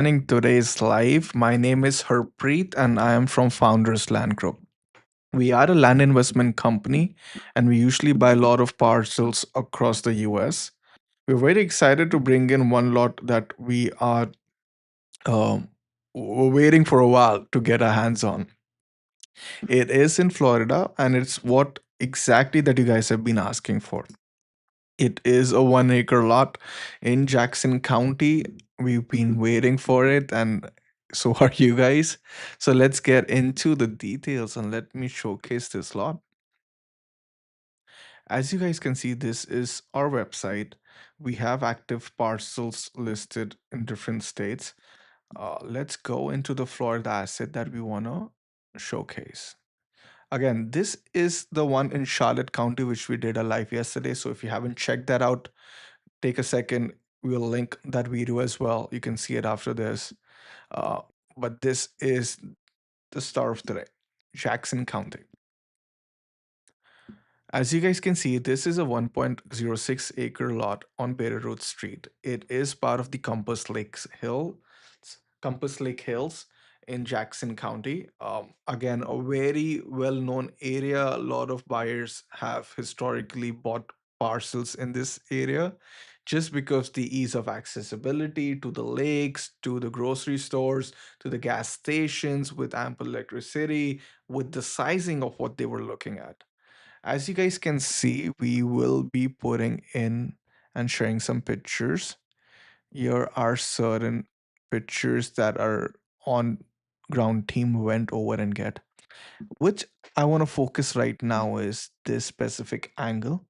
Joining today's live. My name is Harpreet and I am from Founders Land Group. We are a land investment company and we usually buy a lot of parcels across the US. We're very excited to bring in one lot that we are um, waiting for a while to get our hands on. It is in Florida and it's what exactly that you guys have been asking for. It is a 1 acre lot in Jackson County. We've been waiting for it, and so are you guys. So let's get into the details and let me showcase this lot. As you guys can see, this is our website. We have active parcels listed in different states. Let's go into the Florida asset that we want to showcase. Again, this is the one in Charlotte County, which we did a live yesterday. So if you haven't checked that out, take a second. We'll link that video as well. You can see it after this. Uh, but this is the star of today, Jackson County. As you guys can see, this is a 1.06 acre lot on Better Road Street. It is part of the Compass Lake Hills in Jackson County. Again, a very well-known area. A lot of buyers have historically bought parcels in this area just because the ease of accessibility to the lakes, to the grocery stores, to the gas stations with ample electricity, with the sizing of what they were looking at. As you guys can see, we will be putting in and sharing some pictures. Here are certain pictures that our on ground team went over and get. Which I want to focus right now is this specific angle.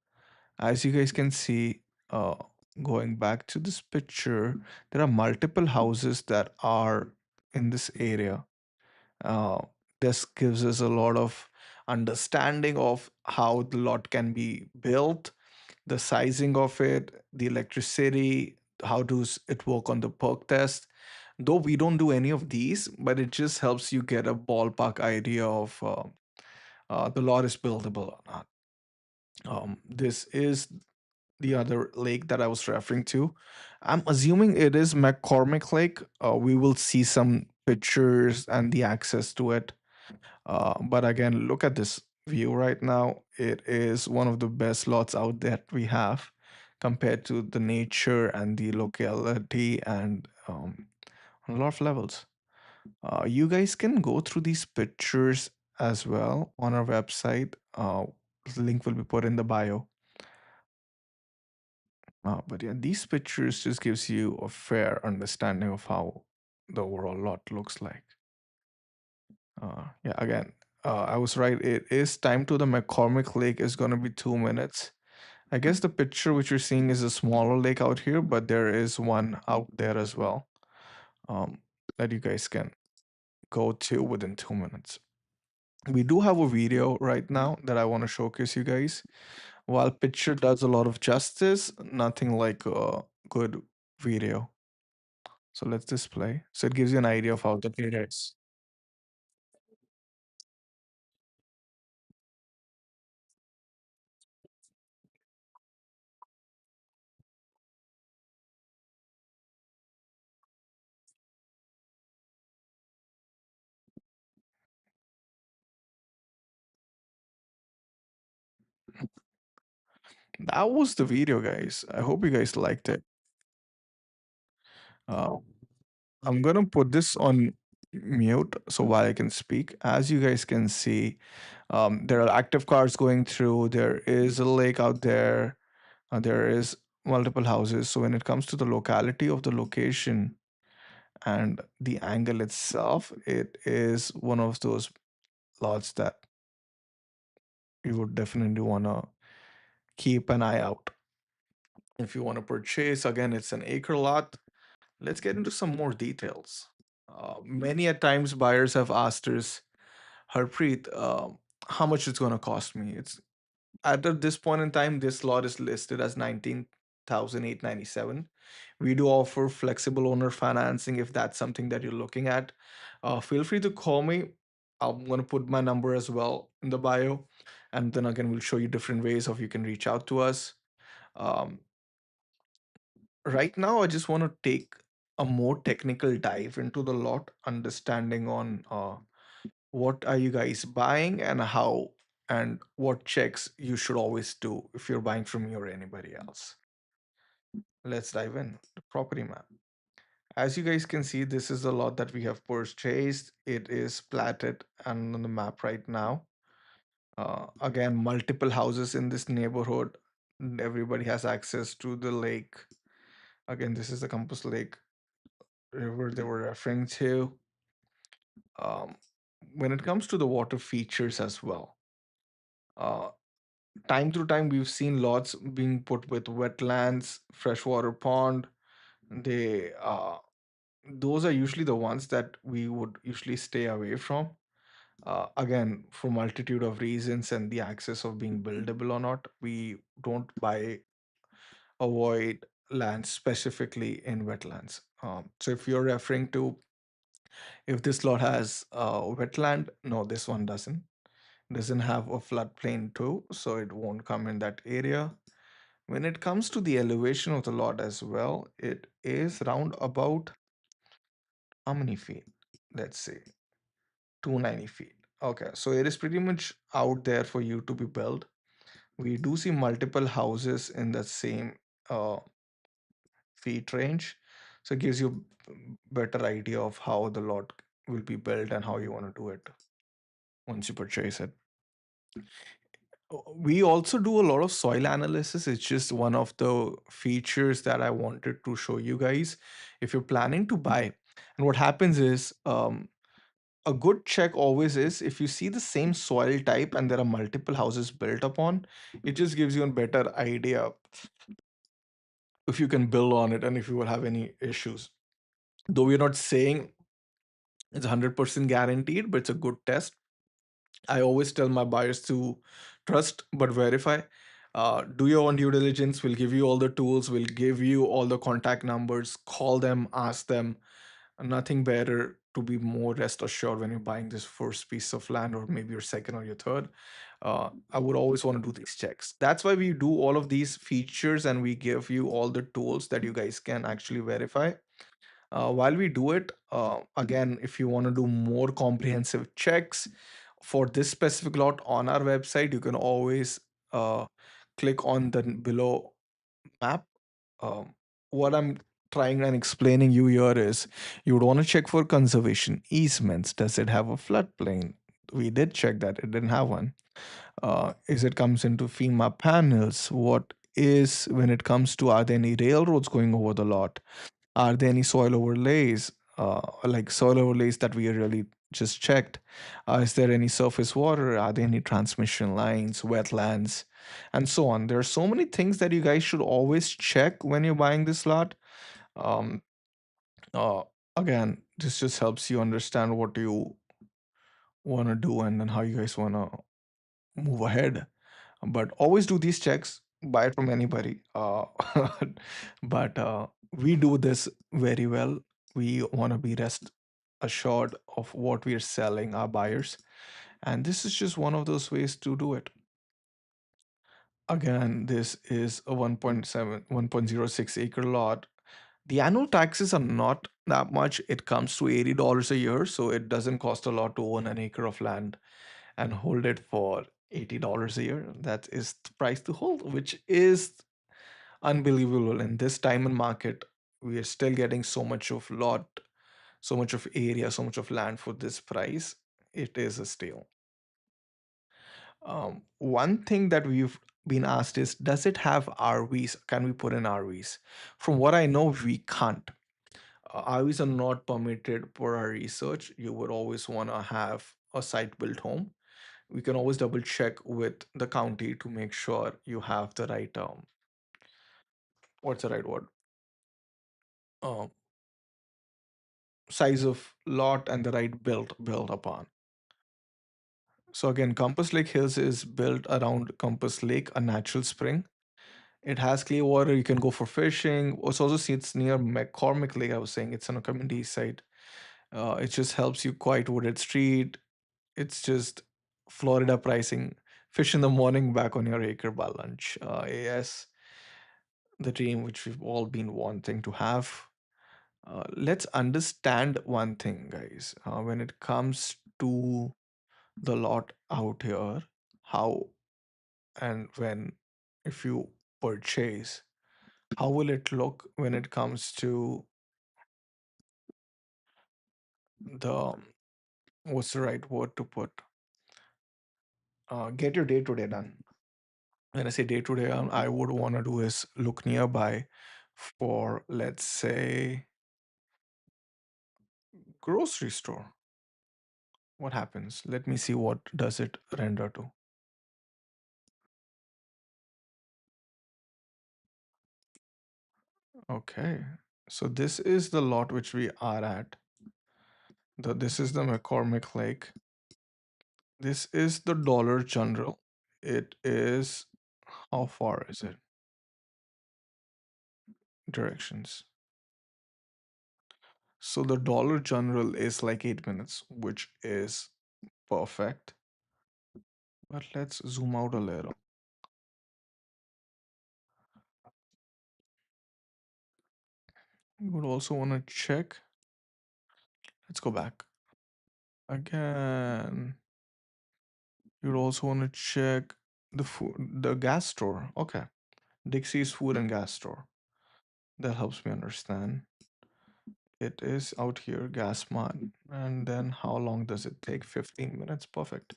As you guys can see, uh, going back to this picture, there are multiple houses that are in this area. uh, this gives us a lot of understanding of how the lot can be built, the sizing of it, the electricity, how does it work on the perk test. Though we don't do any of these, but it just helps you get a ballpark idea of the lot is buildable or not. This is the other lake that I was referring to. I'm assuming it is McCormick Lake. We will see some pictures and the access to it. But again, look at this view right now. It is one of the best lots out that we have compared to the nature and the locality and on a lot of levels. You guys can go through these pictures as well on our website. The link will be put in the bio. But yeah, these pictures just gives you a fair understanding of how the overall lot looks like. Yeah, again, I was right. It is time to the McCormick Lake is going to be 2 minutes. I guess the picture which you're seeing is a smaller lake out here, but there is one out there as well um, that you guys can go to within 2 minutes. We do have a video right now that I want to showcase you guys. While picture does a lot of justice, nothing like a good video. So let's display. So it gives you an idea of how the area is. That was the video, guys. I hope you guys liked it. Uh, I'm gonna put this on mute so while I can speak. As you guys can see, there are active cars going through. There is a lake out there. There is multiple houses. So when it comes to the locality of the location and the angle itself, it is one of those lots that you would definitely wanna keep an eye out. If you want to purchase, again, it's an acre lot. Let's get into some more details. Many a times buyers have asked us, Harpreet, how much it's going to cost me? It's at this point in time, this lot is listed as 19,897. We do offer flexible owner financing if that's something that you're looking at. Feel free to call me. I'm going to put my number as well in the bio. And then again, we'll show you different ways of you can reach out to us. Um, right now, I just want to take a more technical dive into the lot, understanding on what are you guys buying and how and what checks you should always do if you're buying from me or anybody else. Let's dive in. The property map. As you guys can see, this is the lot that we have purchased. It is platted and on the map right now. Again, multiple houses in this neighborhood. Everybody has access to the lake. Again, this is the Compass Lake river they were referring to. Um, when it comes to the water features as well, uh, time through time we've seen lots being put with wetlands, freshwater pond. They those are usually the ones that we would usually stay away from. Again, for multitude of reasons and the access of being buildable or not, we don't buy avoid land specifically in wetlands. So if you're referring to if this lot has wetland, no, this one doesn't have a floodplain too, so it won't come in that area. When it comes to the elevation of the lot as well, it is round about how many feet? Let's see, 290 feet. Okay, so it is pretty much out there for you to be built. We do see multiple houses in the same uh, feet range, so it gives you better idea of how the lot will be built and how you want to do it once you purchase it. We also do a lot of soil analysis. It's just one of the features that I wanted to show you guys if you're planning to buy. And what happens is a good check always is if you see the same soil type and there are multiple houses built upon, it just gives you a better idea if you can build on it and if you will have any issues. Though we're not saying it's 100% guaranteed, but it's a good test. I always tell my buyers to trust but verify. Do your own due diligence. We'll give you all the tools. We'll give you all the contact numbers. Call them, ask them. Nothing better to be more rest assured when you're buying this first piece of land or maybe your second or your third. I would always want to do these checks. That's why we do all of these features and we give you all the tools that you guys can actually verify. While we do it, again, if you want to do more comprehensive checks for this specific lot on our website, you can always uh, click on the below map. What I'm trying and explaining you here is you would want to check for conservation easements. Does it have a floodplain? We did check that it didn't have one. Is it comes into FEMA panels? What is when it comes to are there any railroads going over the lot? Are there any soil overlays, like soil overlays that we really just checked? Is there any surface water? Are there any transmission lines, wetlands, and so on? There are so many things that you guys should always check when you're buying this lot. Um, uh, Again, this just helps you understand what you want to do and then how you guys want to move ahead. But always do these checks, buy it from anybody. But we do this very well. We want to be rest assured of what we are selling our buyers, and this is just one of those ways to do it. Again, this is a 1.06 acre lot. The annual taxes are not that much. It comes to $80 a year, so it doesn't cost a lot to own an acre of land and hold it for $80 a year. That is the price to hold, which is unbelievable. In this time and market, we are still getting so much of lot, so much of area, so much of land for this price. It is a steal. One thing that we've been asked is, does it have RVs? Can we put in RVs? From what I know, we can't. RVs are not permitted per our research. You would always want to have a site built home. We can always double check with the county to make sure you have the right what's the right word, uh, size of lot and the right built upon. So again, Compass Lake Hills is built around Compass Lake, a natural spring. It has clear water. You can go for fishing. It's also it's near McCormick Lake. I was saying it's on a community site. It just helps you quite wooded street. It's just Florida pricing. Fish in the morning, back on your acre by lunch. Yes, the dream which we've all been wanting to have. Let's understand one thing, guys. When it comes to the lot out here, how and when, if you purchase, how will it look when it comes to the, what's the right word to put? Get your day to day done. When I say day to day, I would want to do is look nearby for, let's say, grocery store. What happens? Let me see what does it render to. Okay. So this is the lot which we are at. This is the McCormick Lake. This is the Dollar General. It is, how far is it? Directions. So the Dollar General is like 8 minutes, which is perfect. But let's zoom out a little. You would also want to check. Let's go back again. You'd also want to check the food, the gas store. Okay, Dixie's Food and Gas Store. That helps me understand. It is out here, gas mart. And then how long does it take? 15 minutes. Perfect.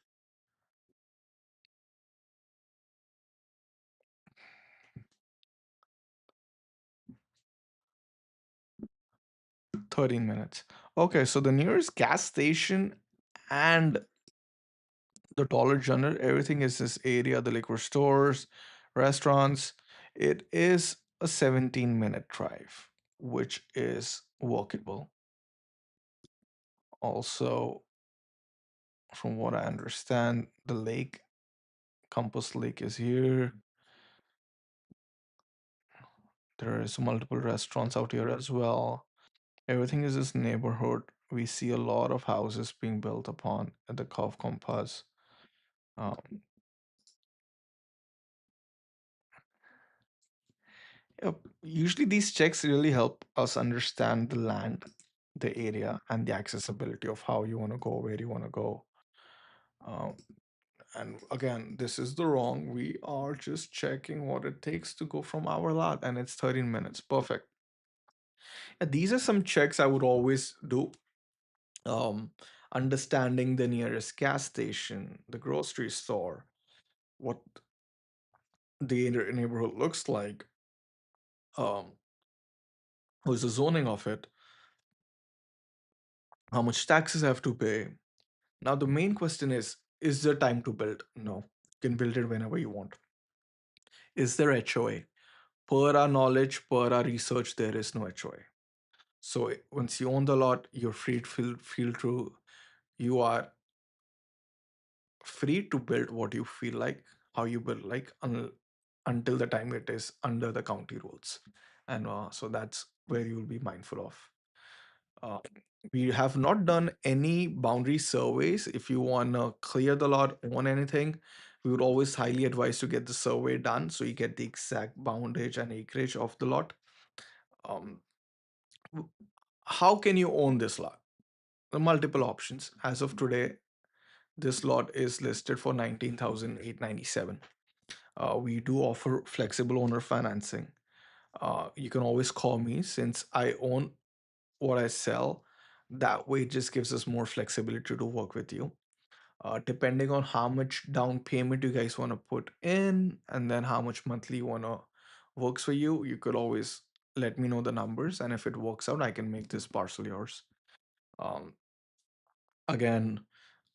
13 minutes. Okay, so the nearest gas station and the Dollar General, everything is this area, the liquor stores, restaurants. It is a 17-minute drive, which is walkable. Also, from what I understand, the lake, Compass Lake, is here. There is multiple restaurants out here as well. Everything is this neighborhood. We see a lot of houses being built upon at the Cove Compass. Um, yep. Usually, these checks really help us understand the land, the area, and the accessibility of how you want to go, where you want to go. Um, and again, this is the wrong. We are just checking what it takes to go from our lot, and it's 13 minutes. Perfect. These are some checks I would always do. Um, Understanding the nearest gas station, the grocery store, what the neighborhood looks like, um, what's the zoning of it, how much taxes I have to pay. Now, the main question is there time to build? No, you can build it whenever you want. Is there HOA? Per our knowledge, per our research, there is no HOA. So once you own the lot, you're free to feel through. You are free to build what you feel like, how you build like, until the time it is under the county rules. And so that's where you'll be mindful of. Uh, we have not done any boundary surveys. If you want to clear the lot on anything, we would always highly advise to get the survey done so you get the exact boundage and acreage of the lot. Um, w- how can you own this lot? The multiple options. As of today, this lot is listed for 19,897. We do offer flexible owner financing. You can always call me since I own what I sell. That way, it just gives us more flexibility to work with you. Depending on how much down payment you guys want to put in, and then how much monthly you want to works for you, you could always let me know the numbers. And if it works out, I can make this parcel yours. Um, Again,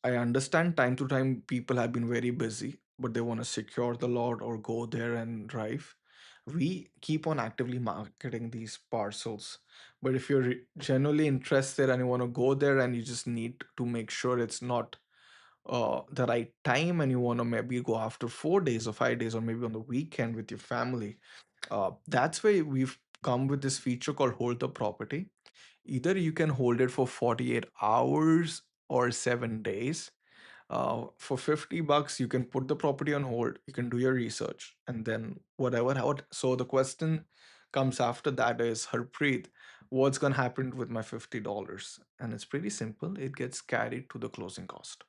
I understand time to time people have been very busy, but they want to secure the lot or go there and drive. We keep on actively marketing these parcels. But if you're genuinely interested and you want to go there and you just need to make sure it's not the right time and you want to maybe go after 4 days or 5 days or maybe on the weekend with your family, that's why we've come with this feature called Hold the Property. Either you can hold it for 48 hours or 7 days. For $50, you can put the property on hold. You can do your research, and then whatever. How so? The question comes after that is, Harpreet, What's going to happen with my $50? And it's pretty simple. It gets carried to the closing cost.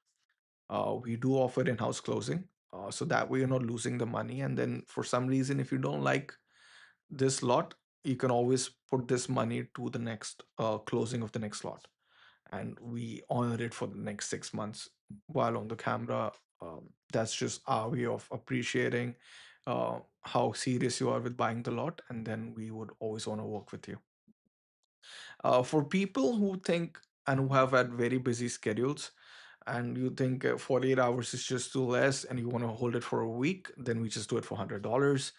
We do offer in-house closing, so that way you're not losing the money. And then for some reason, if you don't like this lot, you can always put this money to the next closing of the next lot, and we honor it for the next 6 months while on the camera. That's just our way of appreciating how serious you are with buying the lot, and then we would always want to work with you. For people who think and who have had very busy schedules, and you think 48 hours is just too less and you want to hold it for a week, then we just do it for $100.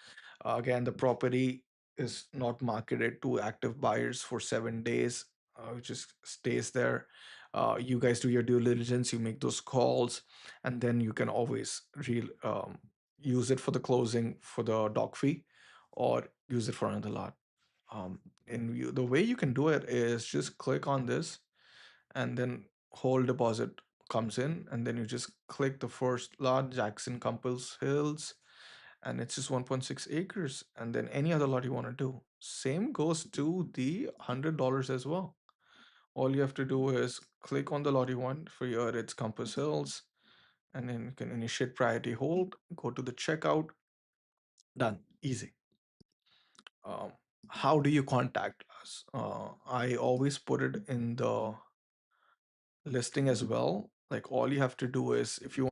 Again, the property is not marketed to active buyers for 7 days. It just stays there. You guys do your due diligence, you make those calls, and then you can always use it for the closing for the dock fee, or use it for another lot. The way you can do it is just click on this, and then whole deposit comes in, and then you just click the first lot, Jackson Campbell's Hills, and it's just 1.6 acres, and then any other lot you want to do. Same goes to the $100 as well. All you have to do is click on the lot you want. For your, it's Compass Hills, and then you can initiate priority hold, go to the checkout, done, easy. um, how do you contact us? I always put it in the listing as well. Like, all you have to do is, if you